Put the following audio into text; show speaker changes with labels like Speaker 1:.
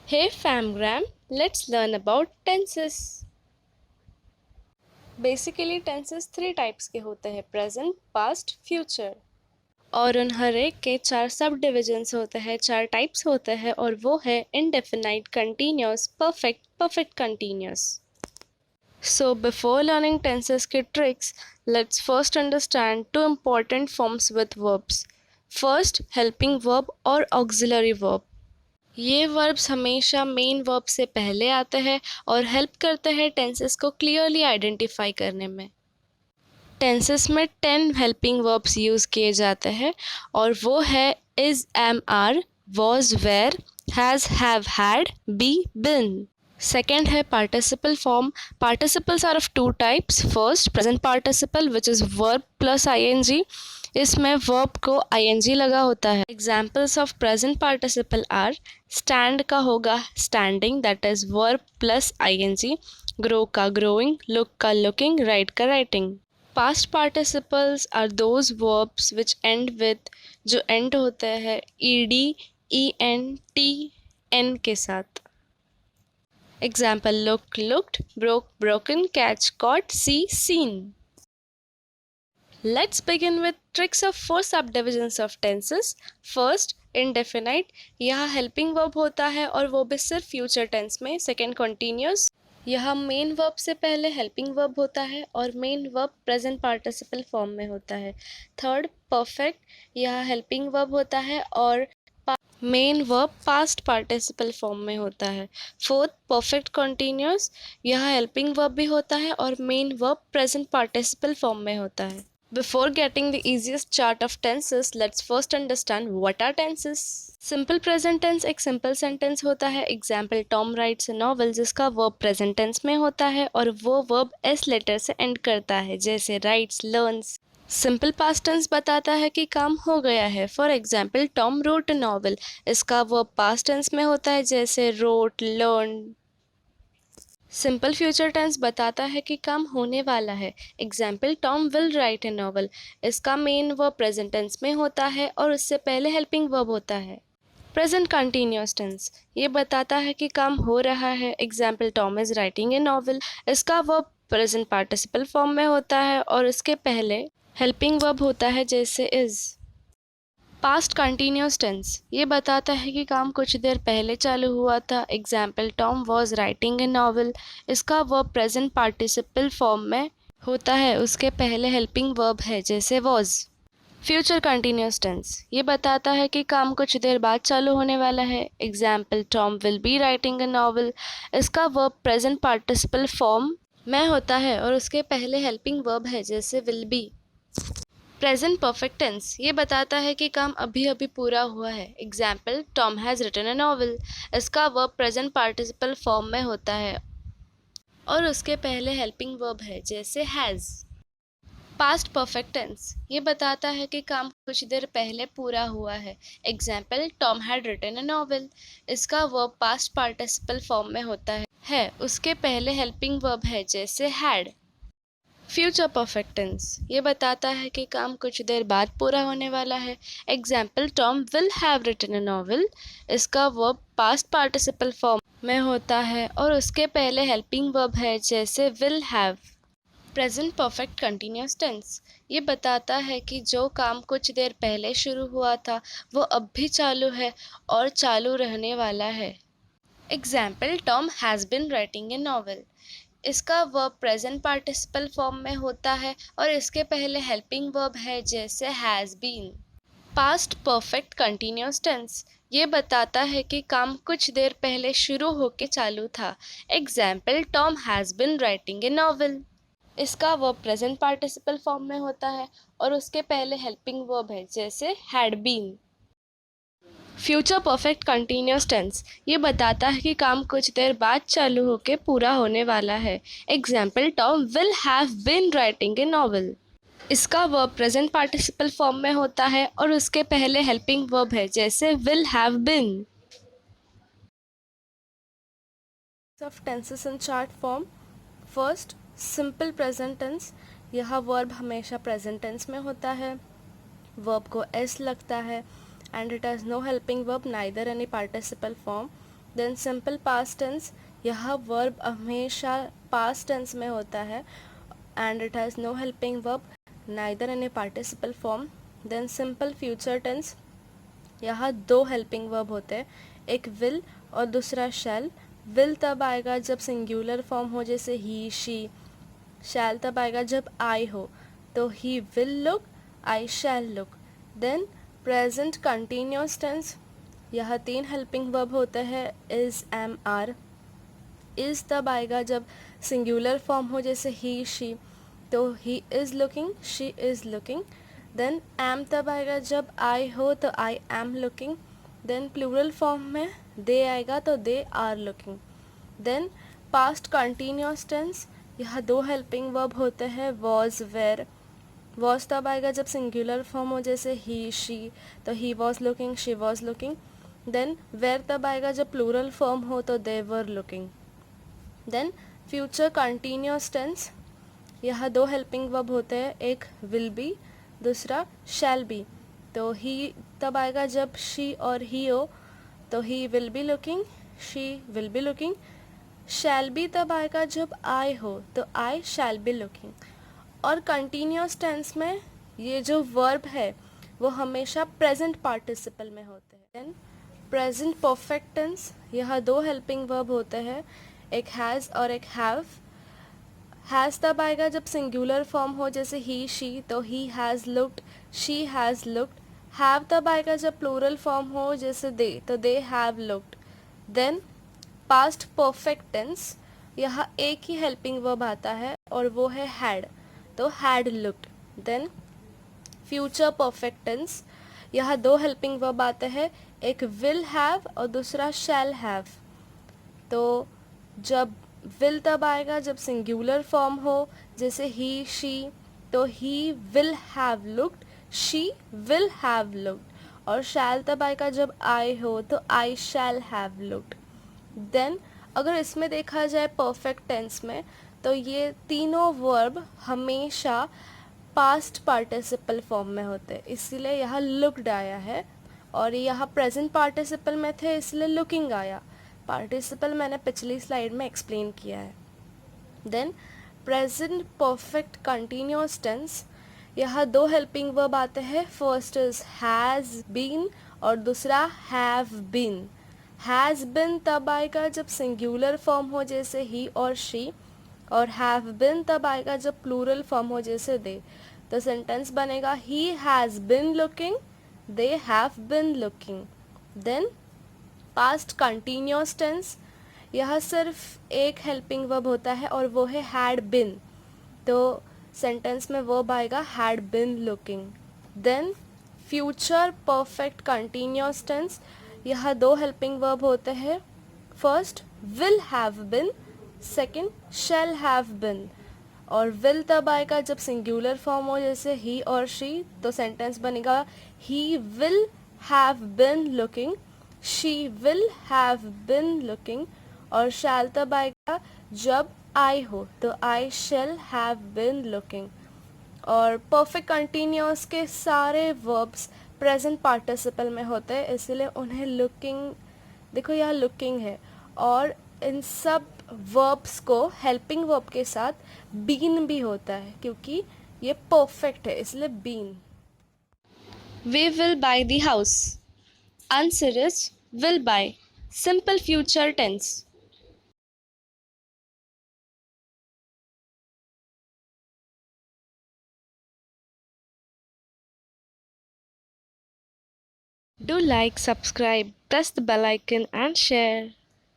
Speaker 1: Hey famgram, let's learn about tenses. Basically tenses 3 types के होते हैं, प्रेजेंट, पास्ट, फ्यूचर। और उन हर एक के 4 सब डिविजन्स होते हैं, 4 टाइप्स होते हैं, और वो है indefinite, continuous, perfect, perfect continuous. So before learning tenses के tricks, let's first understand 2 important forms with verbs. First, helping verb और auxiliary verb. ये वर्ब्स हमेशा मेन वर्ब से पहले आते हैं और हेल्प करते हैं टेंसेस को क्लियरली आइडेंटिफाई करने में। टेंसेस में 10 हेल्पिंग वर्ब्स यूज़ किए जाते हैं और वो है is, am, are, was, were, has, have, had, be, been. Second है participle form. Participles are of 2 types. First, present participle which is verb plus ING. इसमें वर्ब को आईएनजी लगा होता है। Examples of present participle are, stand का होगा standing, that is verb plus ING. Grow का growing, look का looking, write का writing. Past participles are those verbs which end with, जो एंड होते हैं ed, e n t n के साथ। Example look, looked, broke, broken, catch, caught, see, seen. Let's begin with tricks of 4 subdivisions of tenses. First, indefinite. यहाँ helping verb होता है और वो भी सिर्फ future tense में। Second, continuous. यहाँ main verb से पहले helping verb होता है और main verb present participle form में होता है। Third, perfect. यहाँ helping verb होता है और main verb past participle form में होता है। Fourth, perfect continuous. यह हेल्पिंग वर्ब भी होता है और main verb present participle form में होता है। Before getting the easiest chart of tenses, let's first understand what are tenses. Simple present tense एक सिंपल सेंटेंस होता है। Example, Tom writes a novel, जिसका वर्ब प्रेजेंट टेंस में होता है और वो वर्ब एस लेटर से एंड करता है, जैसे writes, learns. Simple past tense बताता है कि काम हो गया है। For example, Tom wrote a novel, इसका वर्ब पास्ट टेंस में होता है, जैसे wrote, learn. Simple future tense बताता है कि काम होने वाला है। Example, Tom will write a novel, इसका मेन वर्ब प्रेजेंट टेंस में होता है और उससे पहले हेल्पिंग वर्ब होता है। प्रेजेंट कंटिन्यूस टेंस ये बताता है कि काम हो रहा है। Example, Tom is writing a novel, इसका वर्ब प्रेजेंट पार्टिसिपल फॉर्म में होता है और इसके पहले हेल्पिंग वर्ब होता है, जैसे इज। पास्ट कंटिन्यूस टेंस ये बताता है कि काम कुछ देर पहले चालू हुआ था। Example, Tom was writing a novel, इसका वर्ब प्रेजेंट पार्टिसिपल फॉर्म में होता है, उसके पहले हेल्पिंग वर्ब है, जैसे वॉज। फ्यूचर कंटिन्यूस टेंस ये बताता है कि काम कुछ देर बाद चालू होने वाला है। Example, Tom will be writing a novel, इसका वर्ब प्रेजेंट पार्टिसिपल फॉर्म में होता है और उसके पहले हेल्पिंग वर्ब है, जैसे will be. Present perfect tense ये बताता है कि काम अभी अभी पूरा हुआ है। Example, Tom has written a novel, इसका वर्ब प्रेजेंट पार्टिसिपल फॉर्म में होता है और उसके पहले हेल्पिंग वर्ब है, जैसे हैज़। पास्ट परफेक्ट टेंस ये बताता है कि काम कुछ देर पहले पूरा हुआ है। Example, Tom had written a novel, इसका वर्ब पास्ट पार्टिसिपल फॉर्म में होता है, उसके पहले हेल्पिंग वर्ब है, जैसे हैड। फ्यूचर परफेक्ट टेंस ये बताता है कि काम कुछ देर बाद पूरा होने वाला है। Example, Tom will have written a novel, इसका वर्ब पास्ट पार्टिसिपल फॉर्म में होता है और उसके पहले हेल्पिंग वर्ब है, जैसे will have. Present perfect continuous tense ये बताता है कि जो काम कुछ देर पहले शुरू हुआ था वो अब भी चालू है और चालू रहने वाला है। Example, Tom has been writing a novel, इसका वर्ब प्रेजेंट पार्टिसिपल फॉर्म में होता है और इसके पहले हेल्पिंग वर्ब है, जैसे has been. Past perfect continuous tense ये बताता है कि काम कुछ देर पहले शुरू होके चालू था। Example, Tom has been writing a novel, इसका वर्ब प्रेजेंट पार्टिसिपल फॉर्म में होता है और उसके पहले हेल्पिंग वर्ब है, जैसे had been. Future perfect continuous tense ये बताता है कि काम कुछ देर बाद चालू होके पूरा होने वाला है। Example, Tom will have been writing a novel, इसका वर्ब प्रेजेंट पार्टिसिपल फॉर्म में होता है और उसके पहले हेल्पिंग वर्ब है, जैसे will have been. Of tenses in chart form. First, simple present tense, यह वर्ब हमेशा प्रेजेंट टेंस में होता है, वर्ब को एस लगता है and it has no helping verb neither any participle form. Then simple past tense, यह verb हमेशा पास्ट टेंस में होता है and it has no helping verb neither in a participle form. Then simple future tense, यहाँ दो helping verb होते हैं, एक विल और दूसरा शैल। विल तब आएगा जब सिंगुलर फॉर्म हो, जैसे ही शी। शैल तब आएगा जब आई हो, तो he will look, I shall look. Then present continuous tense, यह तीन हेल्पिंग वर्ब होते हैं, इज़, एम, आर। इज़ तब आएगा जब सिंगुलर फॉर्म हो, जैसे ही शी, तो he is looking, she is looking. Then am तब आएगा जब आई हो, तो I am looking. Then plural form में दे आएगा तो they are looking. Then past continuous tense, यह दो हेल्पिंग वर्ब होते हैं, वॉज, वेर। वॉज तब आएगा जब सिंगुलर फॉर्म हो, जैसे ही शी, तो he was looking, she was looking. Then were तब आएगा जब प्लूरल फॉर्म हो, तो they were looking. Then future continuous tense, यह दो हेल्पिंग वर्ब होते हैं, एक विल बी, दूसरा शैल बी। तो ही तब आएगा जब शी और ही हो, तो he will be looking, she will be looking. Shall be तब आएगा जब आई हो, तो आई शैल बी लुकिंग। और कंटिन्यूस टेंस में ये जो वर्ब है वो हमेशा प्रेजेंट पार्टिसिपल में होते हैं। देन प्रेजेंट परफेक्ट टेंस, यह दो हेल्पिंग वर्ब होते हैं, एक हैज़ और एक हैव। हैज़ तब आएगा जब सिंगुलर फॉर्म हो, जैसे ही शी, तो he has looked, she has looked. Have तब आएगा जब प्लूरल फॉर्म हो, जैसे दे, तो they have looked. Then past perfect tense, यहाँ एक ही हेल्पिंग वर्ब आता है और वो है हैड, तो had looked. Then future perfect tense, यहाँ दो हेल्पिंग वर्ब आते हैं, एक विल हैव और दूसरा शैल हैव। तो जब विल तब आएगा जब सिंगुलर फॉर्म हो, जैसे ही शी, तो he will have looked, she will have looked. और शैल तब आएगा जब आई हो, तो आई शैल हैव लुक्ड। देन अगर इसमें देखा जाए परफेक्ट टेंस में, तो ये तीनों वर्ब हमेशा पास्ट पार्टिसिपल फॉर्म में होते हैं, इसीलिए यहाँ लुक्ड आया है। और यहाँ प्रेजेंट पार्टिसिपल में थे, इसलिए लुकिंग आया। पार्टिसिपल मैंने पिछली स्लाइड में एक्सप्लेन किया है। Then present perfect continuous tense, यहाँ दो हेल्पिंग वर्ब आते हैं, फर्स्ट इज हैज़ बीन और दूसरा हैव बीन। हैज़ बिन तब आएगा जब सिंगुलर फॉर्म हो, जैसे ही और शी। और हैव बिन तब आएगा जब प्लूरल फॉर्म हो, जैसे दे। तो सेंटेंस बनेगा he has been looking, they have been looking. Then past continuous tense, यह सिर्फ एक हेल्पिंग वर्ब होता है और वो है हैड बिन, तो सेंटेंस में वर्ब आएगा had been looking. Then future perfect continuous tense, यह दो हेल्पिंग वर्ब होते हैं, first will have been, second shall have been. और विल तब आएगा जब सिंगुलर फॉर्म हो, जैसे ही और शी, तो सेंटेंस बनेगा he will have been looking, she will have been looking. और शैल तब आएगा जब आई हो, तो आई शैल हैव बिन लुकिंग। और परफेक्ट कंटिन्यूस के सारे वर्ब्स प्रेजेंट पार्टिसिपल में होते हैं, इसलिए उन्हें लुकिंग, देखो यहाँ लुकिंग है, और इन सब वर्ब्स को हेल्पिंग वर्ब के साथ बीन भी होता है, क्योंकि ये परफेक्ट है, इसलिए been. We will buy the house. Answer is will buy. Simple future tense. Do like, subscribe, press the bell icon and share.